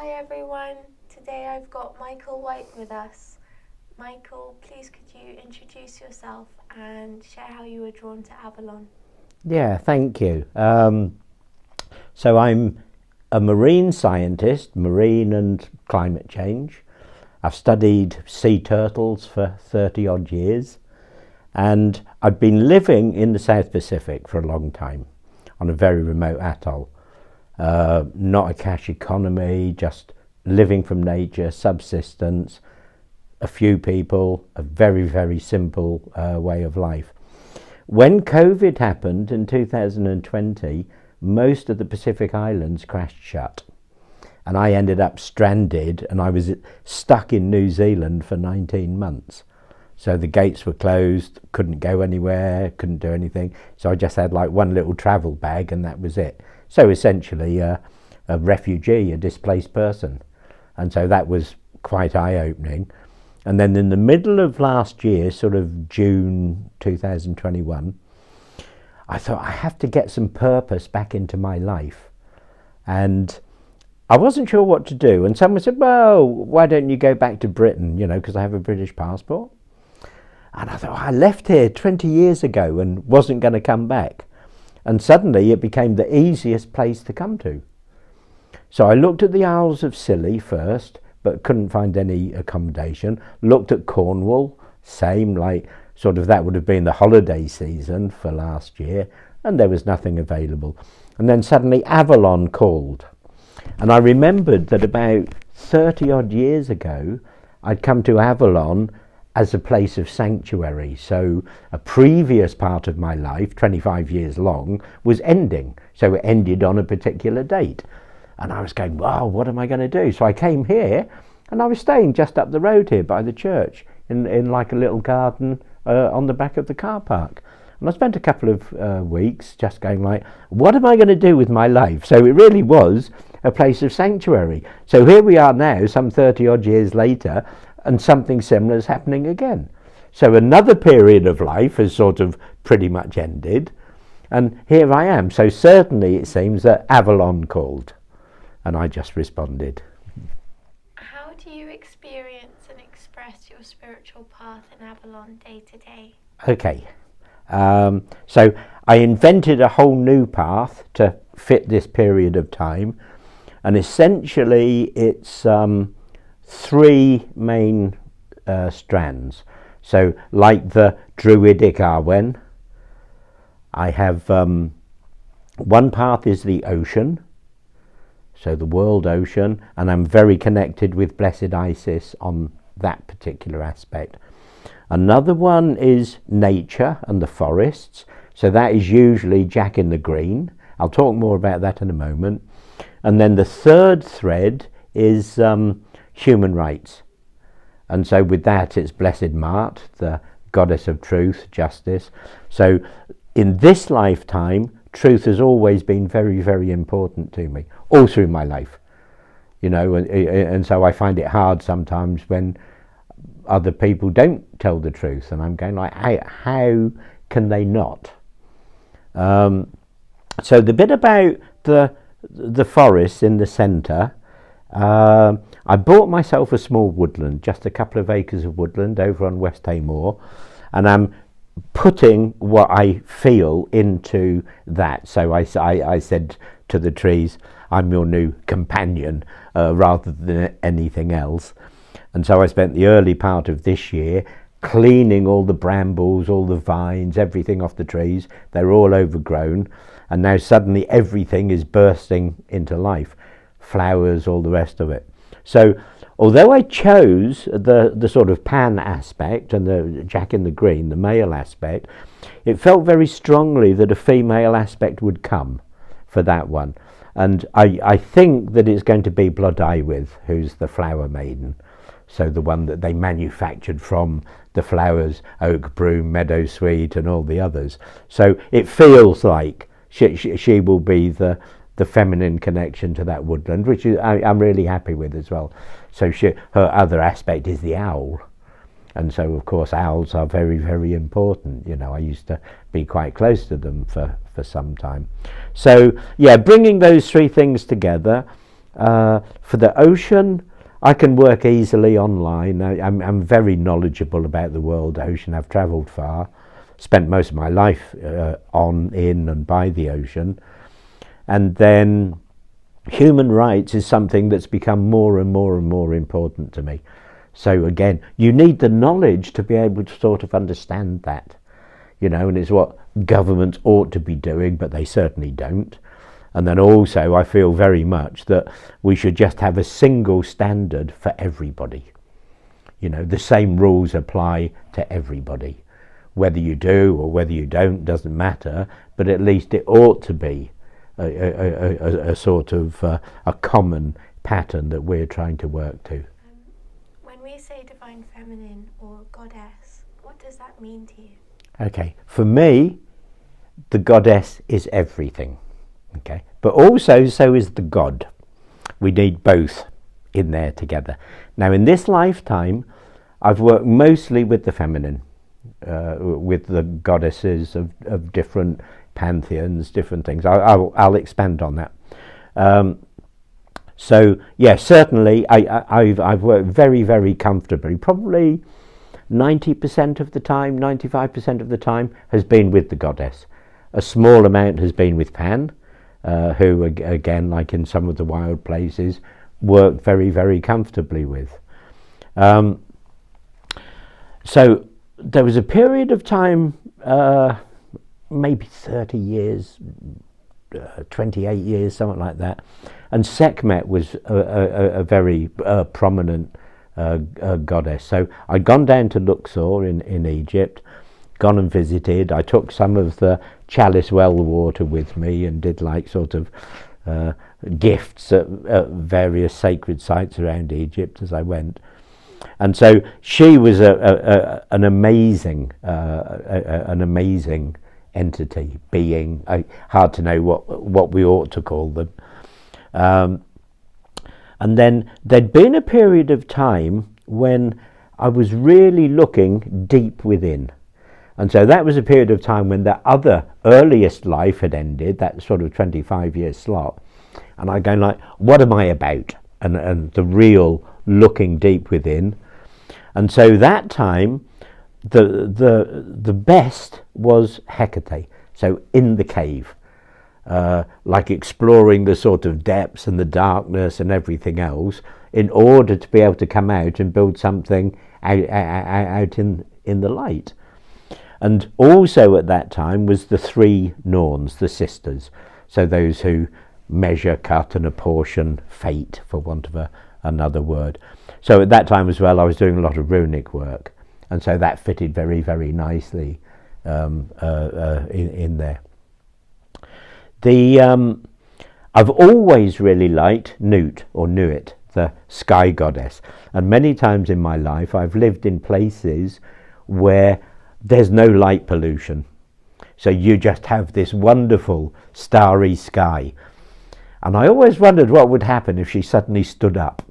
Hi everyone, today I've got Michael White with us. Michael, please could you introduce yourself and share how you were drawn to Avalon? Yeah, thank you. So I'm a marine scientist, marine and climate change. I've studied sea turtles for 30 odd years, and I've been living in the South Pacific for a long time on a very remote atoll. Not a cash economy, just living from nature, subsistence, a few people, a very, very simple way of life. When COVID happened in 2020, most of the Pacific Islands crashed shut, and I ended up stranded, and I was stuck in New Zealand for 19 months. So the gates were closed, couldn't go anywhere, couldn't do anything. So I just had like one little travel bag and that was it. So essentially a refugee, a displaced person. And so that was quite eye-opening. And then in the middle of last year, sort of June 2021, I thought I have to get some purpose back into my life. And I wasn't sure what to do. And someone said, well, why don't you go back to Britain, because I have a British passport. And I thought, I left here 20 years ago and wasn't going to come back. And suddenly it became the easiest place to come to. So I looked at the Isles of Scilly first, but couldn't find any accommodation. Looked at Cornwall, same, like sort of that would have been the holiday season for last year, and there was nothing available. And then suddenly Avalon called. And I remembered that about 30 odd years ago, I'd come to Avalon as a place of sanctuary. So a previous part of my life, 25 years long, was ending. So it ended on a particular date. And I was going, wow, what am I going to do? So I came here, and I was staying just up the road here by the church in like a little garden on the back of the car park. And I spent a couple of weeks just going like, what am I going to do with my life? So it really was a place of sanctuary. So here we are now, some 30 odd years later, and something similar is happening again. So another period of life has sort of pretty much ended, and here I am. So certainly it seems that Avalon called, and I just responded. How do you experience and express your spiritual path in Avalon day to day? Okay, so I invented a whole new path to fit this period of time, and essentially it's three main strands. So like the Druidic Arwen, I have one path is the ocean, so the world ocean, and I'm very connected with Blessed Isis on that particular aspect. Another one is nature and the forests, so that is usually Jack in the Green. I'll talk more about that in a moment. And then the third thread is human rights, and so with that it's Blessed Mart, the goddess of truth, justice. So in this lifetime, truth has always been very, very important to me all through my life, and so I find it hard sometimes when other people don't tell the truth, and I'm going like, how can they not? So the bit about the forest in the centre, I bought myself a small woodland, just a couple of acres of woodland over on West Moor, and I'm putting what I feel into that. So I said to the trees, I'm your new companion rather than anything else. And so I spent the early part of this year cleaning all the brambles, all the vines, everything off the trees. They're all overgrown, and now suddenly everything is bursting into life. Flowers, all the rest of it. So although I chose the sort of pan aspect and the Jack in the Green, the male aspect, it felt very strongly that a female aspect would come for that one. And I think that it's going to be Blodeuwedd, who's the flower maiden. So the one that they manufactured from the flowers, oak, broom, meadowsweet and all the others. So it feels like she will be the feminine connection to that woodland, which I'm really happy with as well. So her other aspect is the owl, and so of course owls are very, very important. I used to be quite close to them for some time. So yeah, bringing those three things together, For the ocean, I can work easily online. I'm very knowledgeable about the world ocean. I've travelled far, spent most of my life on, in and by the ocean. And then human rights is something that's become more and more and more important to me. So again, you need the knowledge to be able to sort of understand that, you know, and it's what governments ought to be doing, but they certainly don't. And then also I feel very much that we should just have a single standard for everybody. You know, the same rules apply to everybody. Whether you do or whether you don't doesn't matter, but at least it ought to be a sort of a common pattern that we're trying to work to. When we say divine feminine or goddess, what does that mean to you? Okay, for me, the goddess is everything. Okay, but also so is the god. We need both in there together. Now, in this lifetime, I've worked mostly with the feminine, with the goddesses of different pantheons, different things. I'll expand on that. So yeah, certainly I've worked very, very comfortably. Probably 90% of the time, 95% of the time has been with the goddess. A small amount has been with Pan, who again, like in some of the wild places, worked very, very comfortably with. So there was a period of time, maybe 30 years, 28 years, something like that, and Sekhmet was a very prominent goddess. So I'd gone down to Luxor in Egypt, gone and visited. I took some of the chalice well water with me and did like sort of gifts at various sacred sites around Egypt as I went. And so she was an amazing entity, being. Hard to know what we ought to call them. And then there'd been a period of time when I was really looking deep within. And so that was a period of time when the other earliest life had ended, that sort of 25-year slot. And I going like, what am I about? And the real looking deep within. And so that time, the best was Hecate, so in the cave, like exploring the sort of depths and the darkness and everything else, in order to be able to come out and build something out in the light. And also at that time was the three Norns, the sisters, so those who measure, cut and apportion fate, for want of another word. So at that time as well, I was doing a lot of runic work, and so that fitted very, very nicely in there. I've always really liked Nut, or Nuit, the sky goddess, and many times in my life I've lived in places where there's no light pollution, so you just have this wonderful starry sky. And I always wondered what would happen if she suddenly stood up.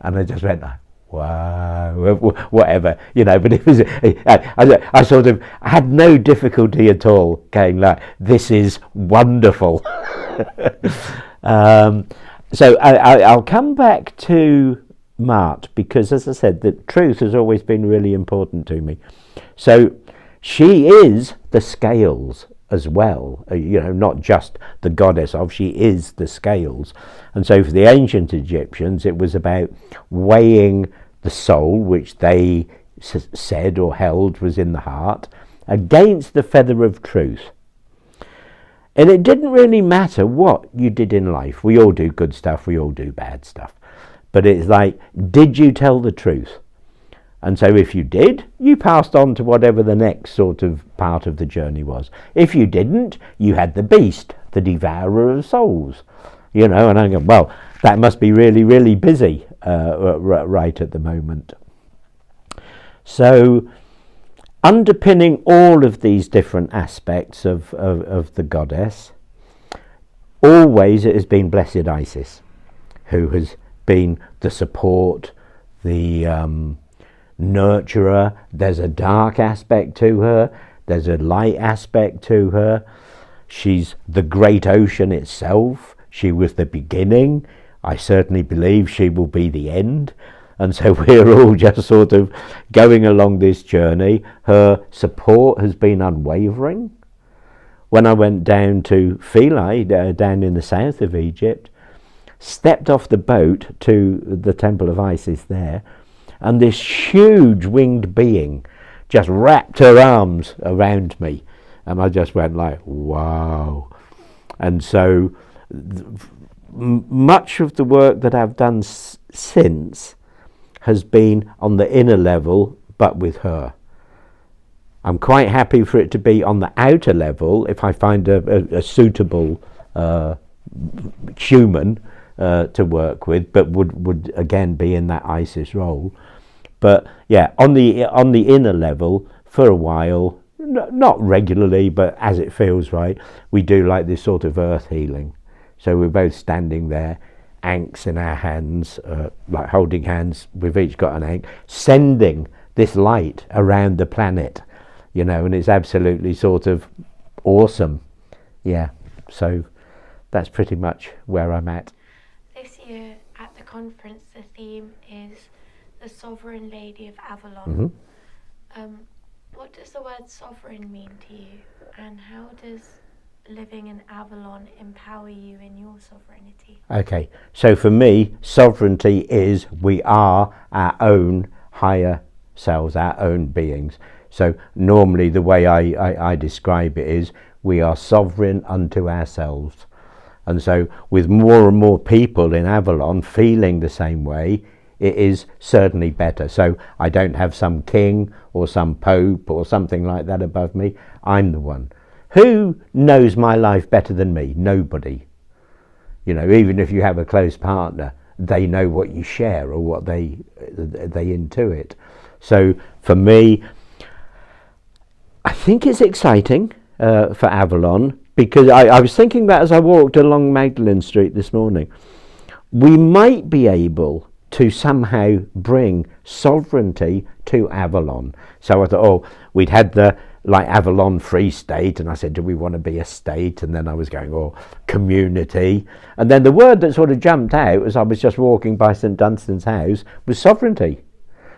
And I just went, wow, whatever, you know. But it was, I sort of had no difficulty at all going like, this is wonderful. So I'll come back to Mart, because as I said, the truth has always been really important to me. So she is the scales as well, you know, not just the goddess of, she is the scales. And so for the ancient Egyptians, it was about weighing the soul, which they said or held was in the heart, against the feather of truth. And it didn't really matter what you did in life. We all do good stuff, we all do bad stuff. But it's like, did you tell the truth? And so if you did, you passed on to whatever the next sort of part of the journey was. If you didn't, you had the beast, the devourer of souls. You know, and I go, well, that must be really, really busy right at the moment. So underpinning all of these different aspects of the goddess, always it has been Blessed Isis, who has been the support, the nurturer. There's a dark aspect to her, there's a light aspect to her. She's the great ocean itself. She was the beginning I certainly believe she will be the end. And so we're all just sort of going along this journey. Her support has been unwavering. When I went down to Philae, down in the south of Egypt, stepped off the boat to the Temple of Isis there, and this huge winged being just wrapped her arms around me. And I just went like, wow. And so much of the work that I've done since has been on the inner level, but with her. I'm quite happy for it to be on the outer level if I find a suitable human to work with, but would again be in that ISIS role. But yeah, on the inner level, for a while, not regularly, but as it feels right, we do like this sort of earth healing. So we're both standing there, ankhs in our hands, like holding hands. We've each got an ankh, sending this light around the planet, you know, and it's absolutely sort of awesome. Yeah, so that's pretty much where I'm at. This year at the conference, the theme is the Sovereign Lady of Avalon. Mm-hmm. What does the word sovereign mean to you, and how does living in Avalon empower you in your sovereignty? Okay, so for me, sovereignty is we are our own higher selves, our own beings. So normally the way I describe it is we are sovereign unto ourselves. And so with more and more people in Avalon feeling the same way, it is certainly better. So I don't have some king or some pope or something like that above me. I'm the one. Who knows my life better than me? Nobody. You know, even if you have a close partner, they know what you share or what they intuit. So for me, I think it's exciting for Avalon, because I was thinking that as I walked along Magdalen Street this morning, we might be able to somehow bring sovereignty to Avalon. So I thought, oh, we'd had the like Avalon Free State, and I said, do we want to be a state? And then I was going, oh, community. And then the word that sort of jumped out as I was just walking by St Dunstan's house was sovereignty.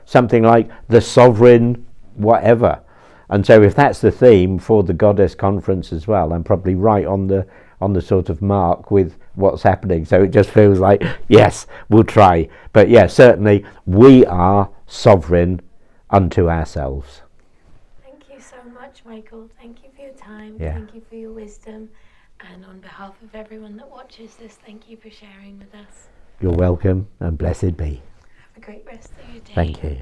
Something like the sovereign whatever. And so if that's the theme for the Goddess Conference as well, I'm probably right on the sort of mark with what's happening. So it just feels like, yes, we'll try. But yeah, certainly we are sovereign unto ourselves. Thank you so much, Michael. Thank you for your time. Yeah. Thank you for your wisdom. And on behalf of everyone that watches this, thank you for sharing with us. You're welcome, and blessed be. Have a great rest of your day. Thank you.